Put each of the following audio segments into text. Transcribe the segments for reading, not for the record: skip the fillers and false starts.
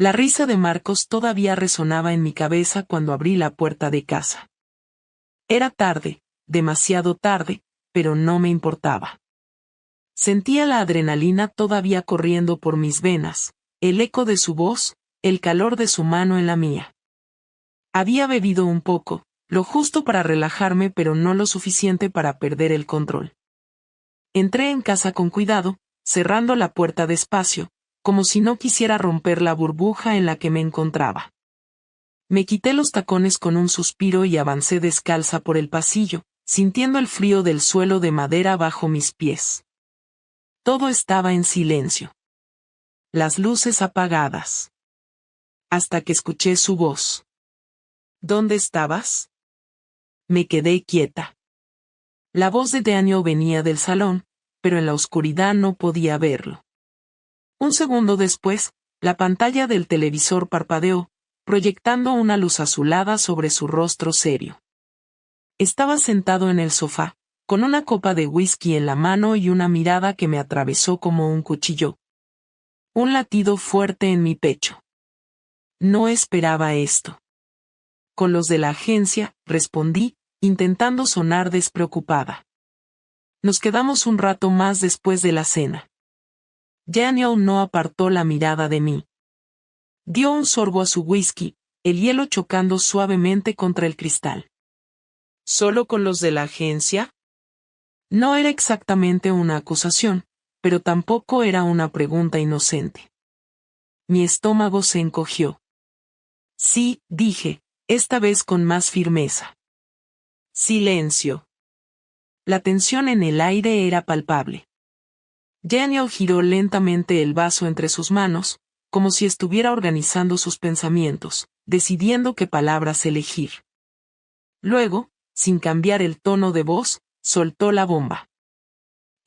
La risa de Marcos todavía resonaba en mi cabeza cuando abrí la puerta de casa. Era tarde, demasiado tarde, pero no me importaba. Sentía la adrenalina todavía corriendo por mis venas, el eco de su voz, el calor de su mano en la mía. Había bebido un poco, lo justo para relajarme pero no lo suficiente para perder el control. Entré en casa con cuidado, cerrando la puerta despacio, como si no quisiera romper la burbuja en la que me encontraba. Me quité los tacones con un suspiro y avancé descalza por el pasillo, sintiendo el frío del suelo de madera bajo mis pies. Todo estaba en silencio. Las luces apagadas. Hasta que escuché su voz. ¿Dónde estabas? Me quedé quieta. La voz de Daniel venía del salón, pero en la oscuridad no podía verlo. Un segundo después, la pantalla del televisor parpadeó, proyectando una luz azulada sobre su rostro serio. Estaba sentado en el sofá, con una copa de whisky en la mano y una mirada que me atravesó como un cuchillo. Un latido fuerte en mi pecho. No esperaba esto. Con los de la agencia, respondí, intentando sonar despreocupada. Nos quedamos un rato más después de la cena. Daniel no apartó la mirada de mí. Dio un sorbo a su whisky, el hielo chocando suavemente contra el cristal. ¿Solo con los de la agencia? No era exactamente una acusación, pero tampoco era una pregunta inocente. Mi estómago se encogió. Sí, dije, esta vez con más firmeza. Silencio. La tensión en el aire era palpable. Daniel giró lentamente el vaso entre sus manos, como si estuviera organizando sus pensamientos, decidiendo qué palabras elegir. Luego, sin cambiar el tono de voz, soltó la bomba.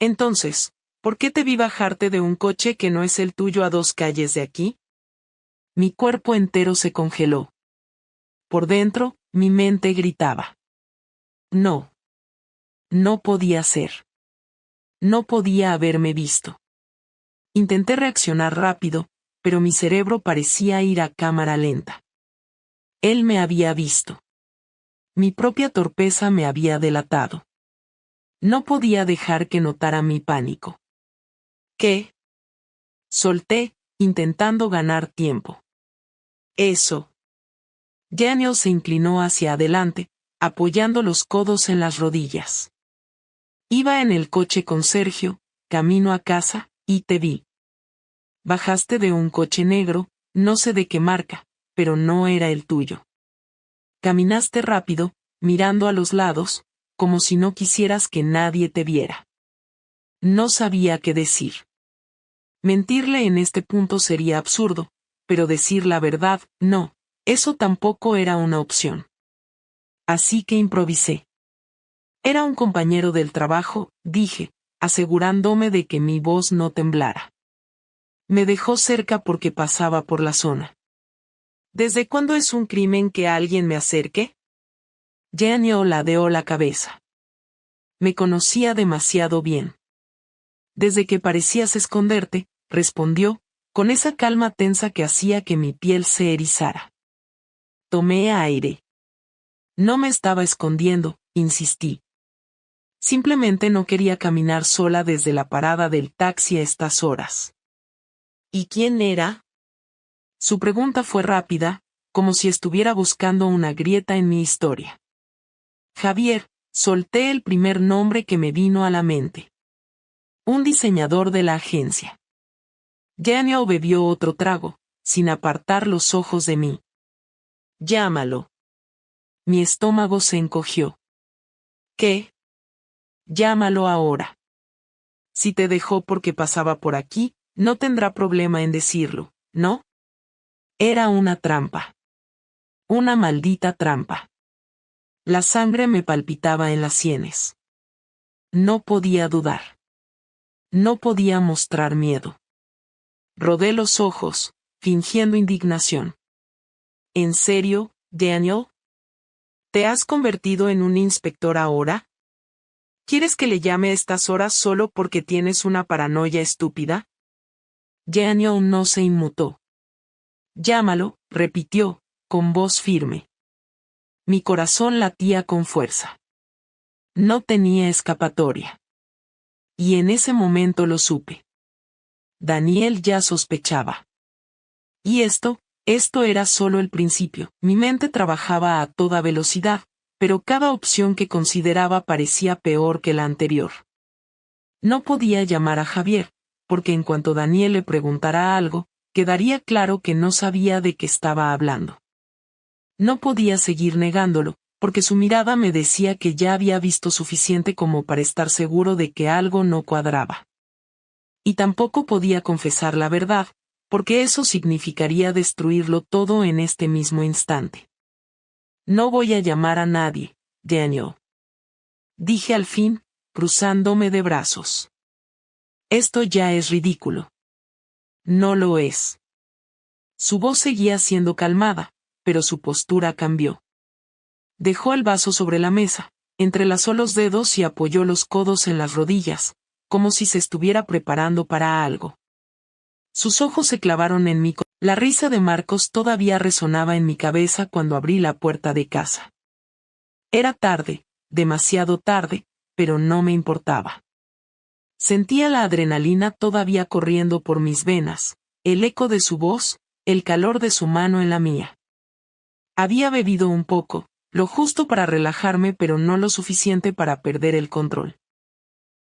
Entonces, ¿por qué te vi bajarte de un coche que no es el tuyo a 2 calles de aquí? Mi cuerpo entero se congeló. Por dentro, mi mente gritaba. No. No podía ser. No podía haberme visto. Intenté reaccionar rápido, pero mi cerebro parecía ir a cámara lenta. Él me había visto. Mi propia torpeza me había delatado. No podía dejar que notara mi pánico. ¿Qué? Solté, intentando ganar tiempo. Eso. Daniel se inclinó hacia adelante, apoyando los codos en las rodillas. Iba en el coche con Sergio, camino a casa, y te vi. Bajaste de un coche negro, no sé de qué marca, pero no era el tuyo. Caminaste rápido, mirando a los lados, como si no quisieras que nadie te viera. No sabía qué decir. Mentirle en este punto sería absurdo, pero decir la verdad, no, eso tampoco era una opción. Así que improvisé. Era un compañero del trabajo, dije, asegurándome de que mi voz no temblara. Me dejó cerca porque pasaba por la zona. ¿Desde cuándo es un crimen que alguien me acerque? Daniel ladeó la cabeza. Me conocía demasiado bien. Desde que parecías esconderte, respondió, con esa calma tensa que hacía que mi piel se erizara. Tomé aire. No me estaba escondiendo, insistí. Simplemente no quería caminar sola desde la parada del taxi a estas horas. ¿Y quién era? Su pregunta fue rápida, como si estuviera buscando una grieta en mi historia. Javier, solté el primer nombre que me vino a la mente. Un diseñador de la agencia. Daniel bebió otro trago, sin apartar los ojos de mí. Llámalo. Mi estómago se encogió. ¿Qué? Llámalo ahora. Si te dejó porque pasaba por aquí, no tendrá problema en decirlo, ¿no? Era una trampa. Una maldita trampa. La sangre me palpitaba en las sienes. No podía dudar. No podía mostrar miedo. Rodé los ojos, fingiendo indignación. ¿En serio, Daniel? ¿Te has convertido en un inspector ahora? ¿Quieres que le llame a estas horas solo porque tienes una paranoia estúpida? Daniel no se inmutó. Llámalo, repitió, con voz firme. Mi corazón latía con fuerza. No tenía escapatoria. Y en ese momento lo supe. Daniel ya sospechaba. Y esto era solo el principio. Mi mente trabajaba a toda velocidad, pero cada opción que consideraba parecía peor que la anterior. No podía llamar a Javier, porque en cuanto Daniel le preguntara algo, quedaría claro que no sabía de qué estaba hablando. No podía seguir negándolo, porque su mirada me decía que ya había visto suficiente como para estar seguro de que algo no cuadraba. Y tampoco podía confesar la verdad, porque eso significaría destruirlo todo en este mismo instante. No voy a llamar a nadie, Daniel. Dije al fin, cruzándome de brazos. Esto ya es ridículo. No lo es. Su voz seguía siendo calmada, pero su postura cambió. Dejó el vaso sobre la mesa, entrelazó los dedos y apoyó los codos en las rodillas, como si se estuviera preparando para algo. Sus ojos se clavaron en mí. La risa de Marcos todavía resonaba en mi cabeza cuando abrí la puerta de casa. Era tarde, demasiado tarde, pero no me importaba. Sentía la adrenalina todavía corriendo por mis venas, el eco de su voz, el calor de su mano en la mía. Había bebido un poco, lo justo para relajarme pero no lo suficiente para perder el control.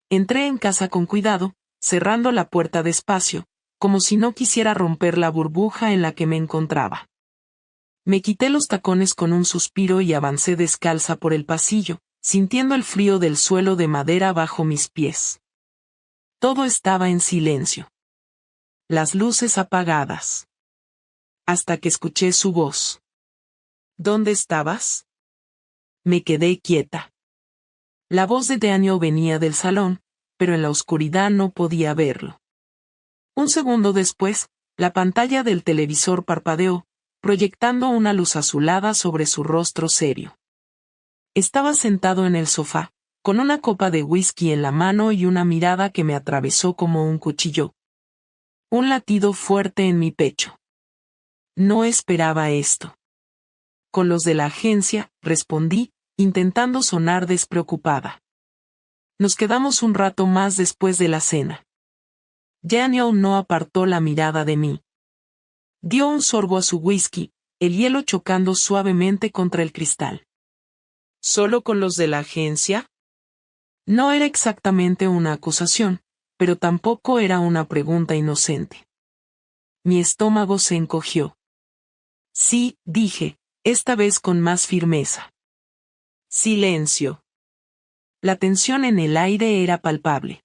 Entré en casa con cuidado, cerrando la puerta despacio, como si no quisiera romper la burbuja en la que me encontraba. Me quité los tacones con un suspiro y avancé descalza por el pasillo, sintiendo el frío del suelo de madera bajo mis pies. Todo estaba en silencio. Las luces apagadas. Hasta que escuché su voz. ¿Dónde estabas? Me quedé quieta. La voz de Daniel venía del salón, pero en la oscuridad no podía verlo. Un segundo después, la pantalla del televisor parpadeó, proyectando una luz azulada sobre su rostro serio. Estaba sentado en el sofá, con una copa de whisky en la mano y una mirada que me atravesó como un cuchillo. Un latido fuerte en mi pecho. No esperaba esto. Con los de la agencia, respondí, intentando sonar despreocupada. Nos quedamos un rato más después de la cena. Daniel no apartó la mirada de mí. Dio un sorbo a su whisky, el hielo chocando suavemente contra el cristal. ¿Solo con los de la agencia? No era exactamente una acusación, pero tampoco era una pregunta inocente. Mi estómago se encogió. Sí, dije, esta vez con más firmeza. Silencio. La tensión en el aire era palpable.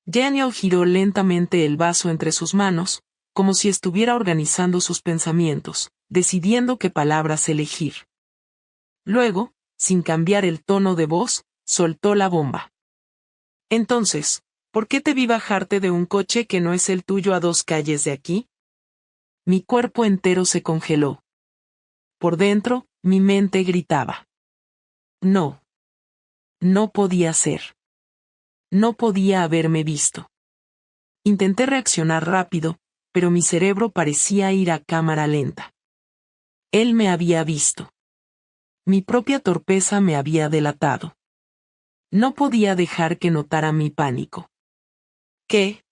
Daniel giró lentamente el vaso entre sus manos, como si estuviera organizando sus pensamientos, decidiendo qué palabras elegir. Luego, sin cambiar el tono de voz, soltó la bomba. Entonces, ¿por qué te vi bajarte de un coche que no es el tuyo a 2 calles de aquí? Mi cuerpo entero se congeló. Por dentro, mi mente gritaba. No. No podía ser. No podía haberme visto. Intenté reaccionar rápido, pero mi cerebro parecía ir a cámara lenta. Él me había visto. Mi propia torpeza me había delatado. No podía dejar que notara mi pánico. ¿Qué?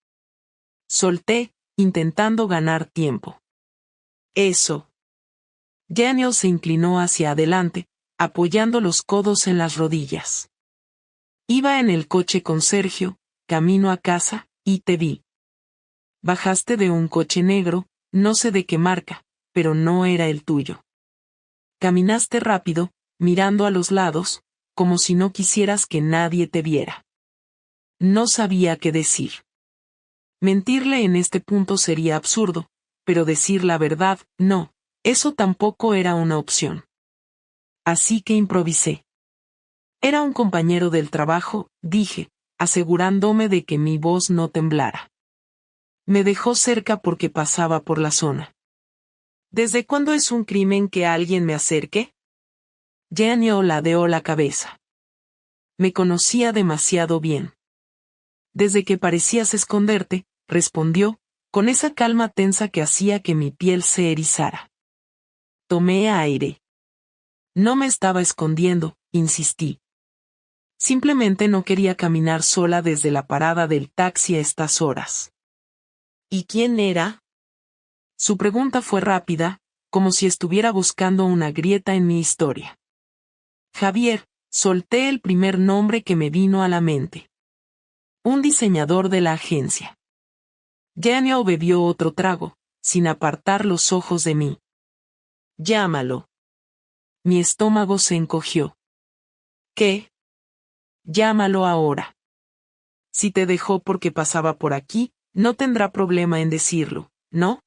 Solté, intentando ganar tiempo. Eso. Daniel se inclinó hacia adelante, apoyando los codos en las rodillas. Iba en el coche con Sergio, camino a casa, y te vi. Bajaste de un coche negro, no sé de qué marca, pero no era el tuyo. Caminaste rápido, mirando a los lados, como si no quisieras que nadie te viera. No sabía qué decir. Mentirle en este punto sería absurdo, pero decir la verdad, no, eso tampoco era una opción. Así que improvisé. Era un compañero del trabajo, dije, asegurándome de que mi voz no temblara. Me dejó cerca porque pasaba por la zona. ¿Desde cuándo es un crimen que alguien me acerque? Daniel ladeó la cabeza. Me conocía demasiado bien. Desde que parecías esconderte, respondió, con esa calma tensa que hacía que mi piel se erizara. Tomé aire. No me estaba escondiendo, insistí. Simplemente no quería caminar sola desde la parada del taxi a estas horas. ¿Y quién era? Su pregunta fue rápida, como si estuviera buscando una grieta en mi historia. Javier, solté el primer nombre que me vino a la mente. Un diseñador de la agencia. Daniel bebió otro trago, sin apartar los ojos de mí. Llámalo. Mi estómago se encogió. ¿Qué? Llámalo ahora. Si te dejó porque pasaba por aquí, no tendrá problema en decirlo, ¿no?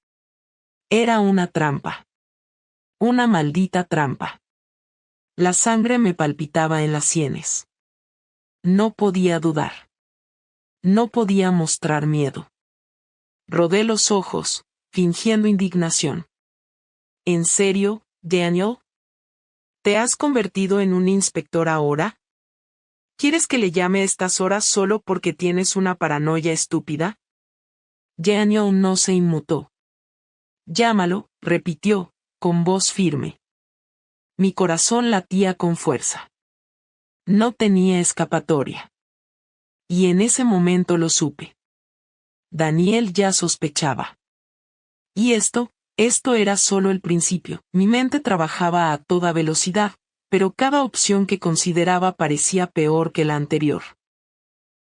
Era una trampa. Una maldita trampa. La sangre me palpitaba en las sienes. No podía dudar. No podía mostrar miedo. Rodé los ojos, fingiendo indignación. ¿En serio, Daniel? ¿Te has convertido en un inspector ahora? ¿Quieres que le llame a estas horas solo porque tienes una paranoia estúpida? Daniel no se inmutó. Llámalo, repitió, con voz firme. Mi corazón latía con fuerza. No tenía escapatoria. Y en ese momento lo supe. Daniel ya sospechaba. Y esto era solo el principio. Mi mente trabajaba a toda velocidad, pero cada opción que consideraba parecía peor que la anterior.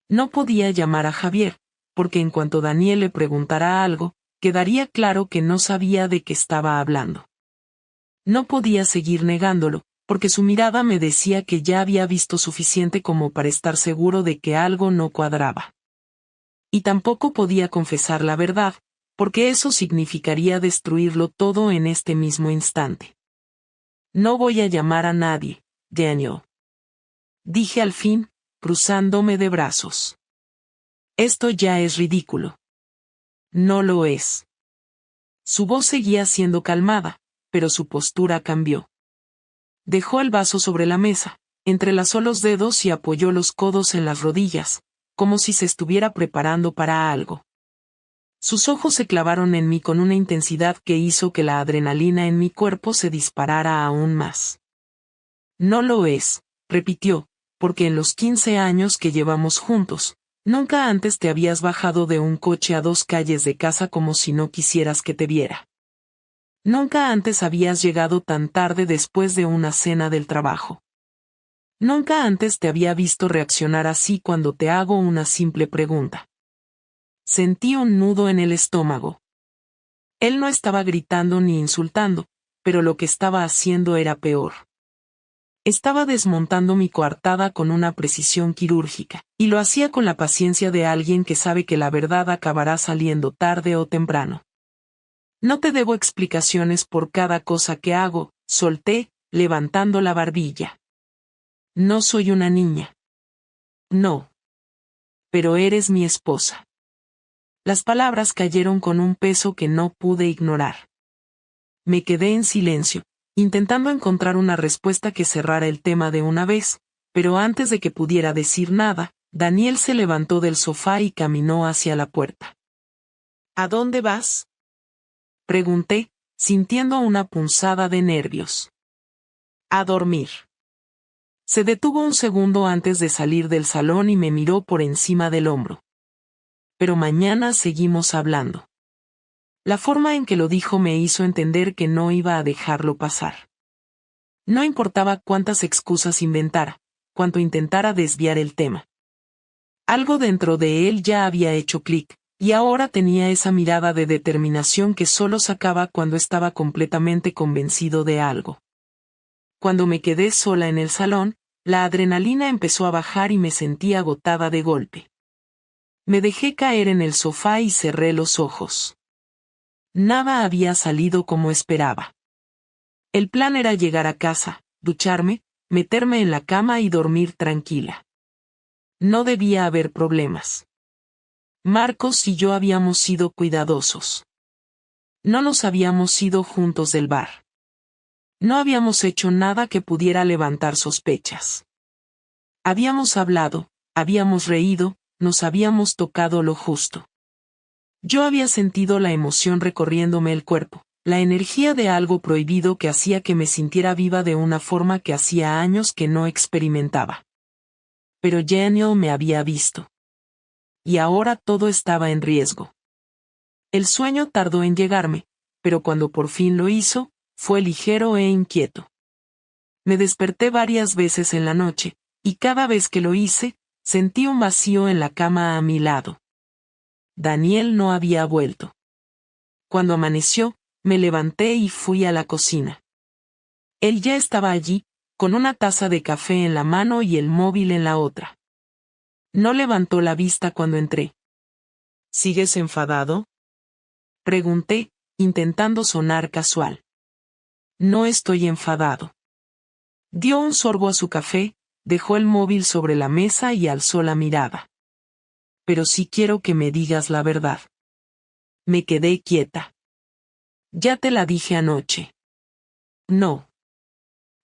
No podía llamar a Javier, porque en cuanto Daniel le preguntara algo, quedaría claro que no sabía de qué estaba hablando. No podía seguir negándolo, porque su mirada me decía que ya había visto suficiente como para estar seguro de que algo no cuadraba. Y tampoco podía confesar la verdad, porque eso significaría destruirlo todo en este mismo instante. No voy a llamar a nadie, Daniel. Dije al fin, cruzándome de brazos. Esto ya es ridículo. No lo es. Su voz seguía siendo calmada, pero su postura cambió. Dejó el vaso sobre la mesa, entrelazó los dedos y apoyó los codos en las rodillas, como si se estuviera preparando para algo. Sus ojos se clavaron en mí con una intensidad que hizo que la adrenalina en mi cuerpo se disparara aún más. No lo es, repitió, porque en los 15 años que llevamos juntos, nunca antes te habías bajado de un coche a 2 calles de casa como si no quisieras que te viera. Nunca antes habías llegado tan tarde después de una cena del trabajo. Nunca antes te había visto reaccionar así cuando te hago una simple pregunta. Sentí un nudo en el estómago. Él no estaba gritando ni insultando, pero lo que estaba haciendo era peor. Estaba desmontando mi coartada con una precisión quirúrgica, y lo hacía con la paciencia de alguien que sabe que la verdad acabará saliendo tarde o temprano. No te debo explicaciones por cada cosa que hago, solté, levantando la barbilla. No soy una niña. No. Pero eres mi esposa. Las palabras cayeron con un peso que no pude ignorar. Me quedé en silencio, intentando encontrar una respuesta que cerrara el tema de una vez, pero antes de que pudiera decir nada, Daniel se levantó del sofá y caminó hacia la puerta. ¿A dónde vas? Pregunté, sintiendo una punzada de nervios. A dormir. Se detuvo un segundo antes de salir del salón y me miró por encima del hombro. Pero mañana seguimos hablando. La forma en que lo dijo me hizo entender que no iba a dejarlo pasar. No importaba cuántas excusas inventara, cuánto intentara desviar el tema. Algo dentro de él ya había hecho clic, y ahora tenía esa mirada de determinación que solo sacaba cuando estaba completamente convencido de algo. Cuando me quedé sola en el salón, la adrenalina empezó a bajar y me sentí agotada de golpe. Me dejé caer en el sofá y cerré los ojos. Nada había salido como esperaba. El plan era llegar a casa, ducharme, meterme en la cama y dormir tranquila. No debía haber problemas. Marcos y yo habíamos sido cuidadosos. No nos habíamos ido juntos del bar. No habíamos hecho nada que pudiera levantar sospechas. Habíamos hablado, habíamos reído, nos habíamos tocado lo justo. Yo había sentido la emoción recorriéndome el cuerpo, la energía de algo prohibido que hacía que me sintiera viva de una forma que hacía años que no experimentaba. Pero Daniel me había visto. Y ahora todo estaba en riesgo. El sueño tardó en llegarme, pero cuando por fin lo hizo, fue ligero e inquieto. Me desperté varias veces en la noche, y cada vez que lo hice, sentí un vacío en la cama a mi lado. Daniel no había vuelto. Cuando amaneció, me levanté y fui a la cocina. Él ya estaba allí, con una taza de café en la mano y el móvil en la otra. No levantó la vista cuando entré. ¿Sigues enfadado?, pregunté, intentando sonar casual. No estoy enfadado. Dio un sorbo a su café, dejó el móvil sobre la mesa y alzó la mirada. Pero sí quiero que me digas la verdad. Me quedé quieta. Ya te la dije anoche. No.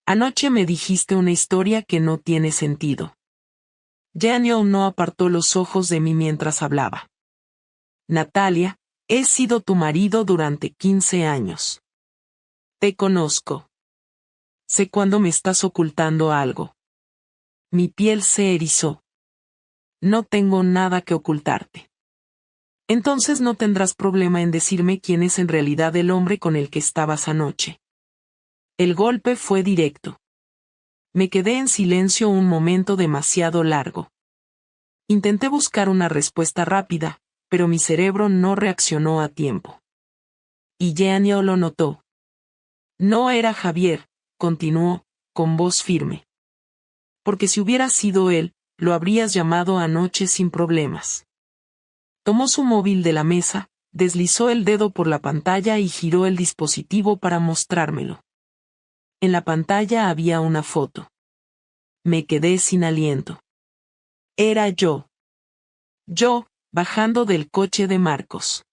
Anoche me dijiste una historia que no tiene sentido. Daniel no apartó los ojos de mí mientras hablaba. Natalia, he sido tu marido durante 15 años. Te conozco. Sé cuándo me estás ocultando algo. Mi piel se erizó. No tengo nada que ocultarte. Entonces no tendrás problema en decirme quién es en realidad el hombre con el que estabas anoche. El golpe fue directo. Me quedé en silencio un momento demasiado largo. Intenté buscar una respuesta rápida, pero mi cerebro no reaccionó a tiempo. Y Daniel lo notó. No era Javier, continuó, con voz firme. Porque si hubiera sido él, lo habrías llamado anoche sin problemas. Tomó su móvil de la mesa, deslizó el dedo por la pantalla y giró el dispositivo para mostrármelo. En la pantalla había una foto. Me quedé sin aliento. Era yo. Yo, bajando del coche de Marcos.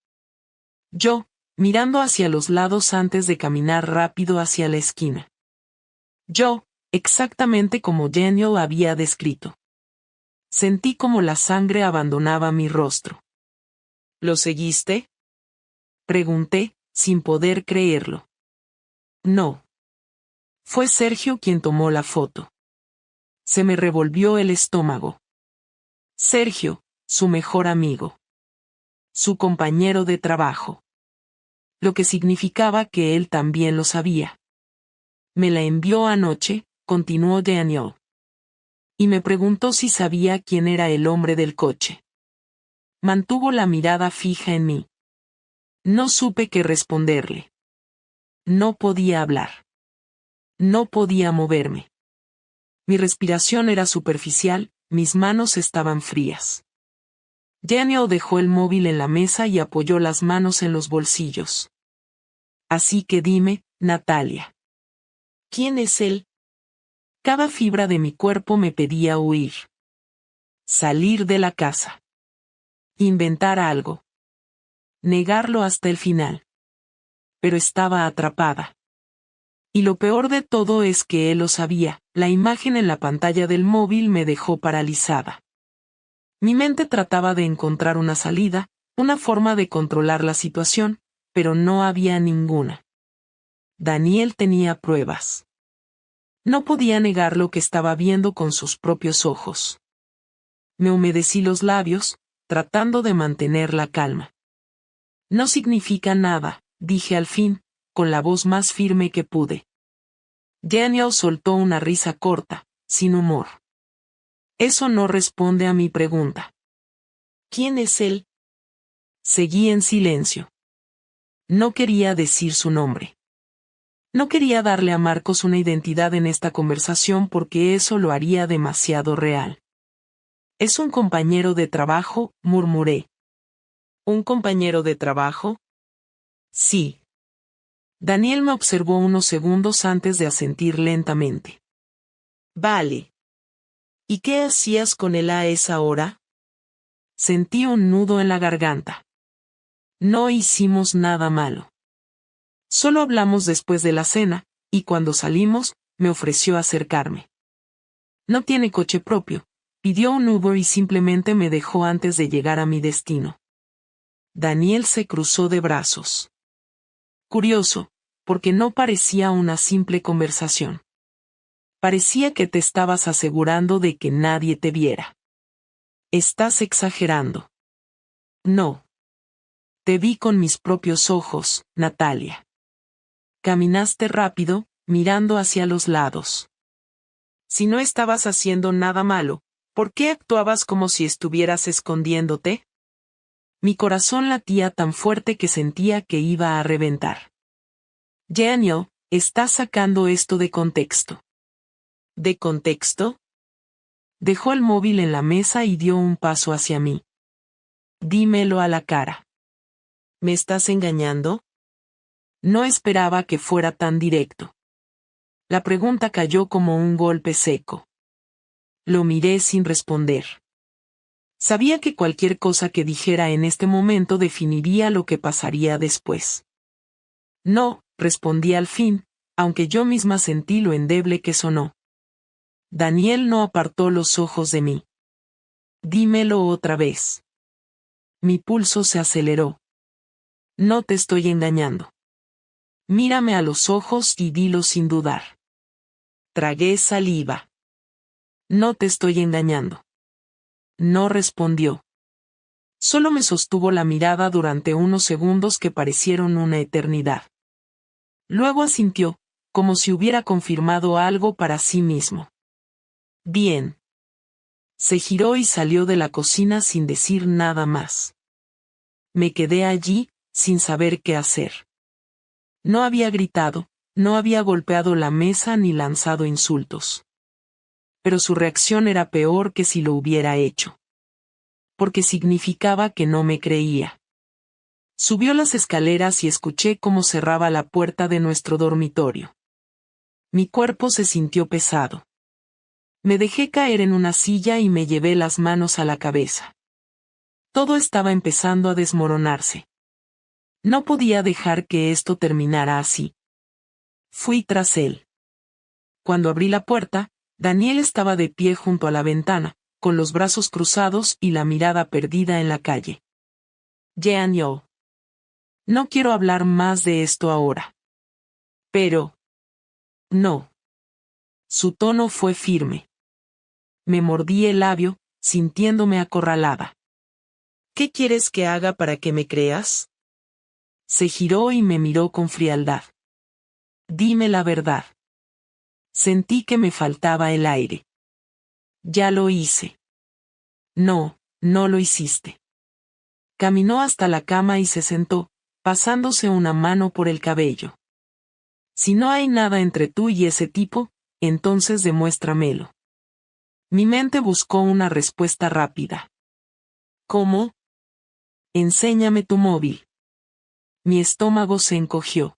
Yo, mirando hacia los lados antes de caminar rápido hacia la esquina. Yo, exactamente como Daniel había descrito. Sentí como la sangre abandonaba mi rostro. ¿Lo seguiste?, pregunté, sin poder creerlo. No. Fue Sergio quien tomó la foto. Se me revolvió el estómago. Sergio, su mejor amigo. Su compañero de trabajo. Lo que significaba que él también lo sabía. Me la envió anoche, continuó Daniel. Y me preguntó si sabía quién era el hombre del coche. Mantuvo la mirada fija en mí. No supe qué responderle. No podía hablar. No podía moverme. Mi respiración era superficial, mis manos estaban frías. Daniel dejó el móvil en la mesa y apoyó las manos en los bolsillos. Así que dime, Natalia. ¿Quién es él? Cada fibra de mi cuerpo me pedía huir. Salir de la casa. Inventar algo. Negarlo hasta el final. Pero estaba atrapada. Y lo peor de todo es que él lo sabía, la imagen en la pantalla del móvil me dejó paralizada. Mi mente trataba de encontrar una salida, una forma de controlar la situación, pero no había ninguna. Daniel tenía pruebas. No podía negar lo que estaba viendo con sus propios ojos. Me humedecí los labios, tratando de mantener la calma. No significa nada, dije al fin, con la voz más firme que pude. Daniel soltó una risa corta, sin humor. Eso no responde a mi pregunta. ¿Quién es él? Seguí en silencio. No quería decir su nombre. No quería darle a Marcos una identidad en esta conversación porque eso lo haría demasiado real. Es un compañero de trabajo, murmuré. ¿Un compañero de trabajo? Sí. Daniel me observó unos segundos antes de asentir lentamente. Vale. ¿Y qué hacías con él a esa hora? Sentí un nudo en la garganta. No hicimos nada malo. Solo hablamos después de la cena, y cuando salimos, me ofreció acercarme. No tiene coche propio, pidió un Uber y simplemente me dejó antes de llegar a mi destino. Daniel se cruzó de brazos. Curioso, porque no parecía una simple conversación. Parecía que te estabas asegurando de que nadie te viera. Estás exagerando. No. Te vi con mis propios ojos, Natalia. Caminaste rápido, mirando hacia los lados. Si no estabas haciendo nada malo, ¿por qué actuabas como si estuvieras escondiéndote? Mi corazón latía tan fuerte que sentía que iba a reventar. Daniel, estás sacando esto de contexto. ¿De contexto? Dejó el móvil en la mesa y dio un paso hacia mí. Dímelo a la cara. ¿Me estás engañando? No esperaba que fuera tan directo. La pregunta cayó como un golpe seco. Lo miré sin responder. Sabía que cualquier cosa que dijera en este momento definiría lo que pasaría después. No, respondí al fin, aunque yo misma sentí lo endeble que sonó. Daniel no apartó los ojos de mí. Dímelo otra vez. Mi pulso se aceleró. No te estoy engañando. Mírame a los ojos y dilo sin dudar. Tragué saliva. No te estoy engañando. No respondió. Solo me sostuvo la mirada durante unos segundos que parecieron una eternidad. Luego asintió, como si hubiera confirmado algo para sí mismo. Bien. Se giró y salió de la cocina sin decir nada más. Me quedé allí, sin saber qué hacer. No había gritado, no había golpeado la mesa ni lanzado insultos. Pero su reacción era peor que si lo hubiera hecho. Porque significaba que no me creía. Subió las escaleras y escuché cómo cerraba la puerta de nuestro dormitorio. Mi cuerpo se sintió pesado. Me dejé caer en una silla y me llevé las manos a la cabeza. Todo estaba empezando a desmoronarse. No podía dejar que esto terminara así. Fui tras él. Cuando abrí la puerta, Daniel estaba de pie junto a la ventana, con los brazos cruzados y la mirada perdida en la calle. Daniel. No quiero hablar más de esto ahora. Pero... no. Su tono fue firme. Me mordí el labio, sintiéndome acorralada. ¿Qué quieres que haga para que me creas? Se giró y me miró con frialdad. Dime la verdad. Sentí que me faltaba el aire. Ya lo hice. No, no lo hiciste. Caminó hasta la cama y se sentó, pasándose una mano por el cabello. Si no hay nada entre tú y ese tipo, entonces demuéstramelo. Mi mente buscó una respuesta rápida. ¿Cómo? Enséñame tu móvil. Mi estómago se encogió.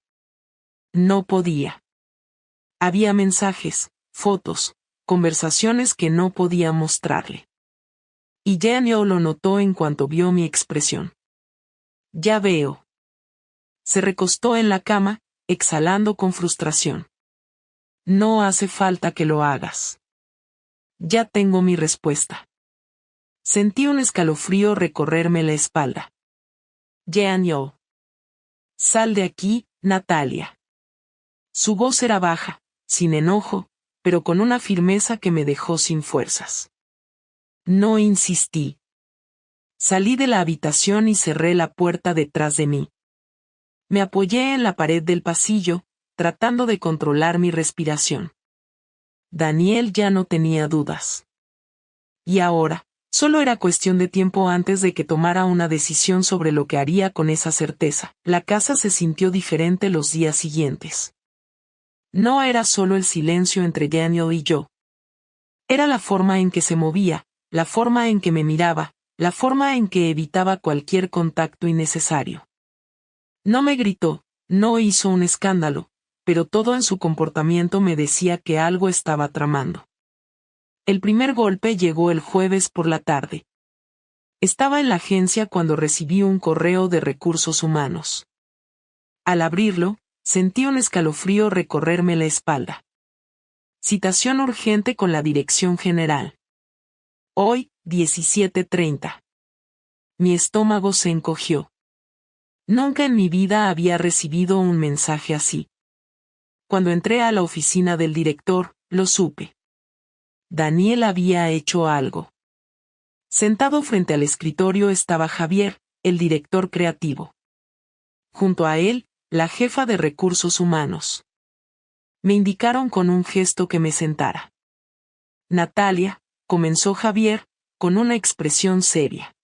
No podía. Había mensajes, fotos, conversaciones que no podía mostrarle. Y Daniel lo notó en cuanto vio mi expresión. Ya veo. Se recostó en la cama, exhalando con frustración. No hace falta que lo hagas. Ya tengo mi respuesta. Sentí un escalofrío recorrerme la espalda. Daniel. Sal de aquí, Natalia. Su voz era baja, sin enojo, pero con una firmeza que me dejó sin fuerzas. No insistí. Salí de la habitación y cerré la puerta detrás de mí. Me apoyé en la pared del pasillo, tratando de controlar mi respiración. Daniel ya no tenía dudas. Y ahora, solo era cuestión de tiempo antes de que tomara una decisión sobre lo que haría con esa certeza. La casa se sintió diferente los días siguientes. No era solo el silencio entre Daniel y yo. Era la forma en que se movía, la forma en que me miraba, la forma en que evitaba cualquier contacto innecesario. No me gritó, no hizo un escándalo, pero todo en su comportamiento me decía que algo estaba tramando. El primer golpe llegó el jueves por la tarde. Estaba en la agencia cuando recibí un correo de recursos humanos. Al abrirlo, sentí un escalofrío recorrerme la espalda. Citación urgente con la dirección general. Hoy, 17:30. Mi estómago se encogió. Nunca en mi vida había recibido un mensaje así. Cuando entré a la oficina del director, lo supe. Daniel había hecho algo. Sentado frente al escritorio estaba Javier, el director creativo. Junto a él, la jefa de recursos humanos. Me indicaron con un gesto que me sentara. Natalia, comenzó Javier, con una expresión seria.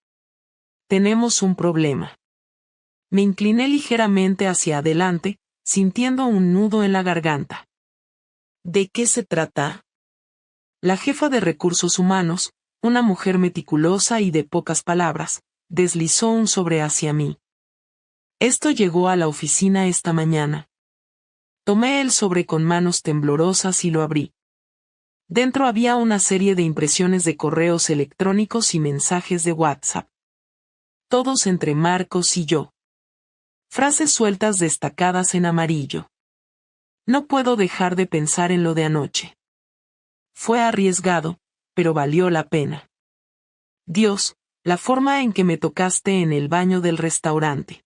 Tenemos un problema. Me incliné ligeramente hacia adelante, sintiendo un nudo en la garganta. ¿De qué se trata? La jefa de recursos humanos, una mujer meticulosa y de pocas palabras, deslizó un sobre hacia mí. Esto llegó a la oficina esta mañana. Tomé el sobre con manos temblorosas y lo abrí. Dentro había una serie de impresiones de correos electrónicos y mensajes de WhatsApp. Todos entre Marcos y yo. Frases sueltas destacadas en amarillo. No puedo dejar de pensar en lo de anoche. Fue arriesgado, pero valió la pena. Dios, la forma en que me tocaste en el baño del restaurante.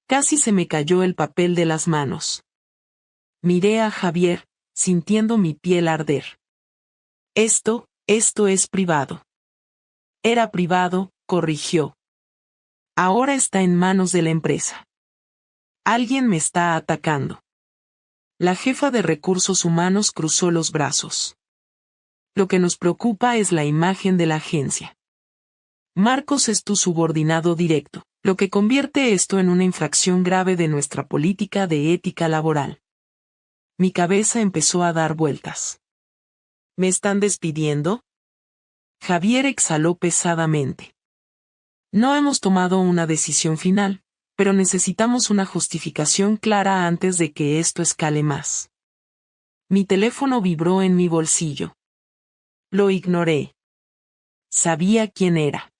Casi se me cayó el papel de las manos. Miré a Javier, sintiendo mi piel arder. Esto es privado. Era privado, corrigió. Ahora está en manos de la empresa. Alguien me está atacando. La jefa de recursos humanos cruzó los brazos. Lo que nos preocupa es la imagen de la agencia. Marcos es tu subordinado directo, lo que convierte esto en una infracción grave de nuestra política de ética laboral. Mi cabeza empezó a dar vueltas. ¿Me están despidiendo? Javier exhaló pesadamente. No hemos tomado una decisión final, pero necesitamos una justificación clara antes de que esto escale más. Mi teléfono vibró en mi bolsillo. Lo ignoré. Sabía quién era.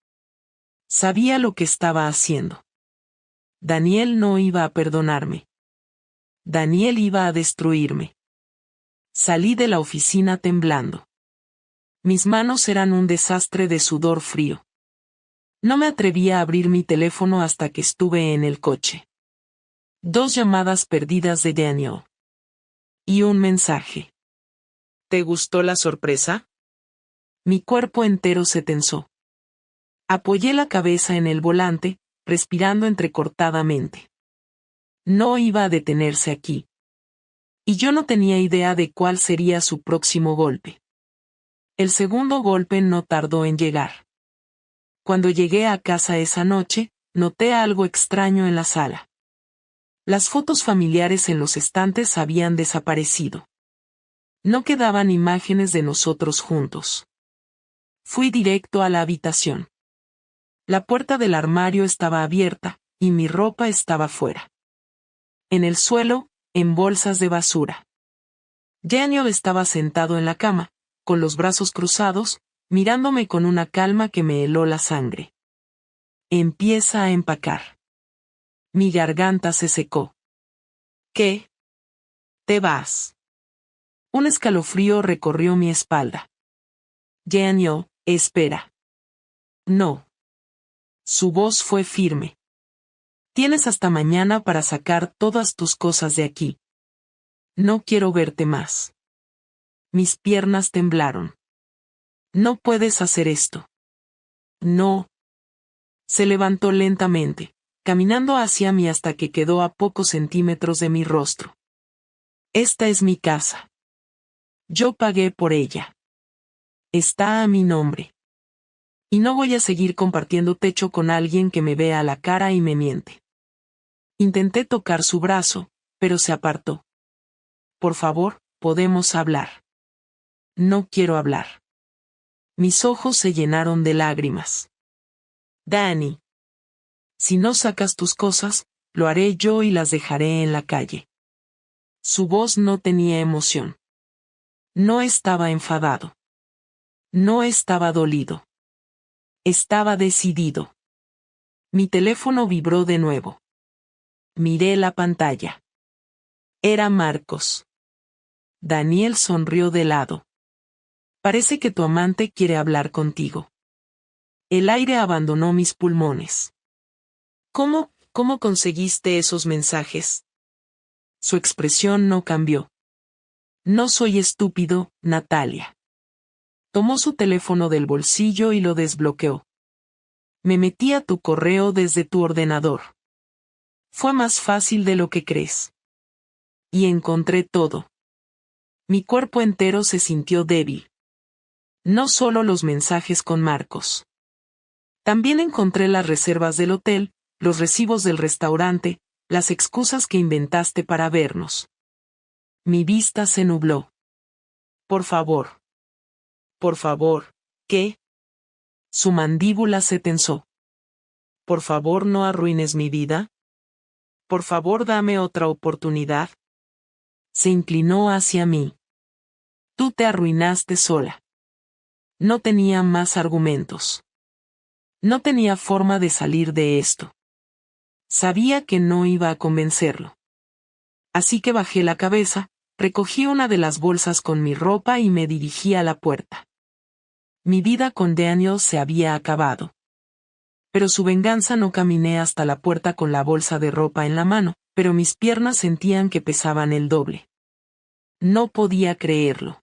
Sabía lo que estaba haciendo. Daniel no iba a perdonarme. Daniel iba a destruirme. Salí de la oficina temblando. Mis manos eran un desastre de sudor frío. No me atreví a abrir mi teléfono hasta que estuve en el coche. 2 llamadas perdidas de Daniel. Y un mensaje. ¿Te gustó la sorpresa? Mi cuerpo entero se tensó. Apoyé la cabeza en el volante, respirando entrecortadamente. No iba a detenerse aquí. Y yo no tenía idea de cuál sería su próximo golpe. El segundo golpe no tardó en llegar. Cuando llegué a casa esa noche, noté algo extraño en la sala. Las fotos familiares en los estantes habían desaparecido. No quedaban imágenes de nosotros juntos. Fui directo a la habitación. La puerta del armario estaba abierta, y mi ropa estaba fuera. En el suelo, en bolsas de basura. Daniel estaba sentado en la cama, con los brazos cruzados, mirándome con una calma que me heló la sangre. Empieza a empacar. Mi garganta se secó. ¿Qué? ¿Te vas? Un escalofrío recorrió mi espalda. Daniel, espera. No. Su voz fue firme. Tienes hasta mañana para sacar todas tus cosas de aquí. No quiero verte más. Mis piernas temblaron. No puedes hacer esto. No. Se levantó lentamente, caminando hacia mí hasta que quedó a pocos centímetros de mi rostro. Esta es mi casa. Yo pagué por ella. Está a mi nombre. Y no voy a seguir compartiendo techo con alguien que me vea a la cara y me miente. Intenté tocar su brazo, pero se apartó. Por favor, podemos hablar. No quiero hablar. Mis ojos se llenaron de lágrimas. Dani. Si no sacas tus cosas, lo haré yo y las dejaré en la calle. Su voz no tenía emoción. No estaba enfadado. No estaba dolido. Estaba decidido. Mi teléfono vibró de nuevo. Miré la pantalla. Era Marcos. Daniel sonrió de lado. Parece que tu amante quiere hablar contigo. El aire abandonó mis pulmones. ¿Cómo ¿Cómo conseguiste esos mensajes? Su expresión no cambió. No soy estúpido, Natalia. Tomó su teléfono del bolsillo y lo desbloqueó. Me metí a tu correo desde tu ordenador. Fue más fácil de lo que crees. Y encontré todo. Mi cuerpo entero se sintió débil. No solo los mensajes con Marcos. También encontré las reservas del hotel, los recibos del restaurante, las excusas que inventaste para vernos. Mi vista se nubló. Por favor. Por favor, ¿qué? Su mandíbula se tensó. Por favor, no arruines mi vida. Por favor, dame otra oportunidad. Se inclinó hacia mí. Tú te arruinaste sola. No tenía más argumentos. No tenía forma de salir de esto. Sabía que no iba a convencerlo. Así que bajé la cabeza, recogí una de las bolsas con mi ropa y me dirigí a la puerta. Mi vida con Daniel se había acabado. Pero su venganza no caminé hasta la puerta con la bolsa de ropa en la mano, pero mis piernas sentían que pesaban el doble. No podía creerlo.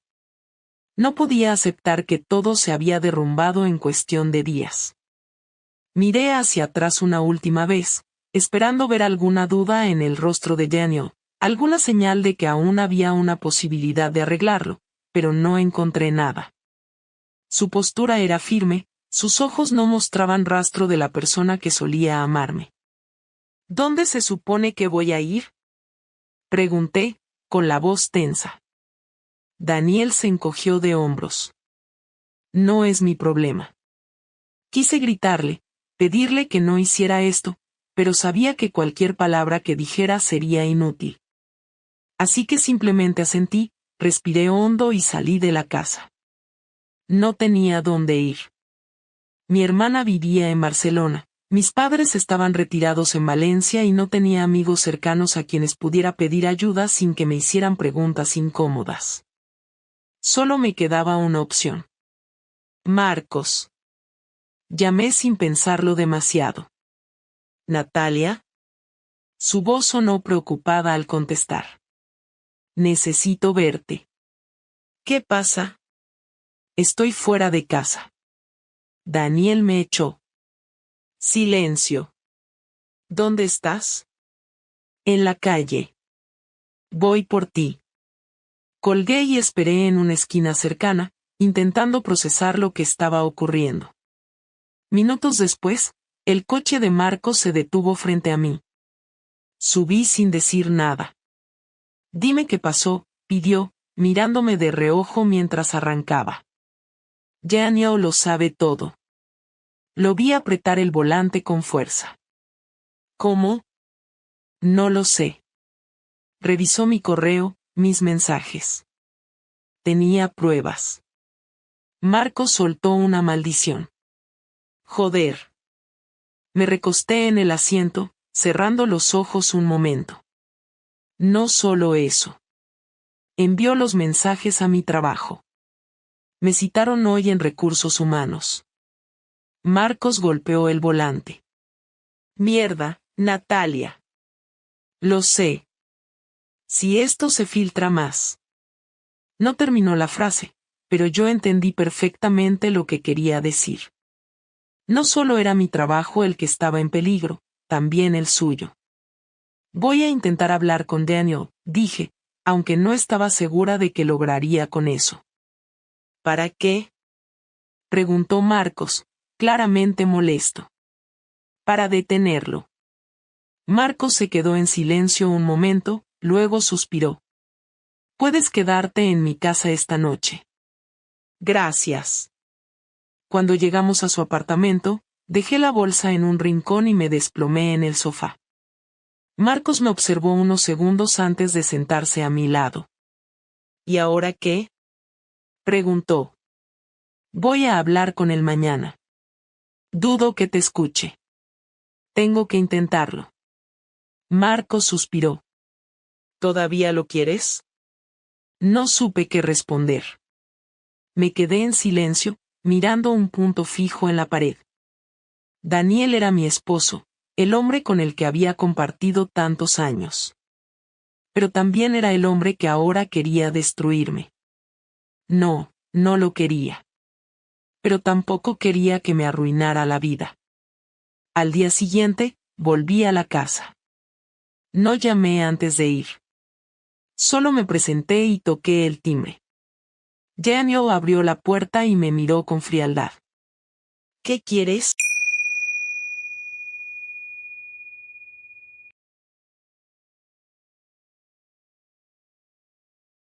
No podía aceptar que todo se había derrumbado en cuestión de días. Miré hacia atrás una última vez, esperando ver alguna duda en el rostro de Daniel, alguna señal de que aún había una posibilidad de arreglarlo, pero no encontré nada. Su postura era firme, sus ojos no mostraban rastro de la persona que solía amarme. ¿Dónde se supone que voy a ir? Pregunté, con la voz tensa. Daniel se encogió de hombros. No es mi problema. Quise gritarle, pedirle que no hiciera esto, pero sabía que cualquier palabra que dijera sería inútil. Así que simplemente asentí, respiré hondo y salí de la casa. No tenía dónde ir. Mi hermana vivía en Barcelona, mis padres estaban retirados en Valencia y no tenía amigos cercanos a quienes pudiera pedir ayuda sin que me hicieran preguntas incómodas. Solo me quedaba una opción. Marcos. Llamé sin pensarlo demasiado. ¿Natalia? Su voz sonó preocupada al contestar. Necesito verte. ¿Qué pasa? Estoy fuera de casa. Daniel me echó. Silencio. ¿Dónde estás? En la calle. Voy por ti. Colgué y esperé en una esquina cercana, intentando procesar lo que estaba ocurriendo. Minutos después, el coche de Marcos se detuvo frente a mí. Subí sin decir nada. Dime qué pasó, pidió, mirándome de reojo mientras arrancaba. Daniel lo sabe todo. Lo vi apretar el volante con fuerza. ¿Cómo? No lo sé. Revisó mi correo, mis mensajes. Tenía pruebas. Marcos soltó una maldición. Joder. Me recosté en el asiento, cerrando los ojos un momento. No solo eso. Envió los mensajes a mi trabajo. Me citaron hoy en Recursos Humanos. Marcos golpeó el volante. Mierda, Natalia. Lo sé. Si esto se filtra más. No terminó la frase, pero yo entendí perfectamente lo que quería decir. No solo era mi trabajo el que estaba en peligro, también el suyo. Voy a intentar hablar con Daniel, dije, aunque no estaba segura de que lograría con eso. ¿Para qué? Preguntó Marcos, claramente molesto. Para detenerlo. Marcos se quedó en silencio un momento, luego suspiró. Puedes quedarte en mi casa esta noche. Gracias. Cuando llegamos a su apartamento, dejé la bolsa en un rincón y me desplomé en el sofá. Marcos me observó unos segundos antes de sentarse a mi lado. ¿Y ahora qué? Preguntó. Voy a hablar con él mañana. Dudo que te escuche. Tengo que intentarlo. Marcos suspiró. ¿Todavía lo quieres? No supe qué responder. Me quedé en silencio, mirando un punto fijo en la pared. Daniel era mi esposo, El hombre con el que había compartido tantos años. Pero también era el hombre que ahora quería destruirme. No, no lo quería. Pero tampoco quería que me arruinara la vida. Al día siguiente, volví a la casa. No llamé antes de ir. Solo me presenté y toqué el timbre. Daniel abrió la puerta y me miró con frialdad. ¿Qué quieres?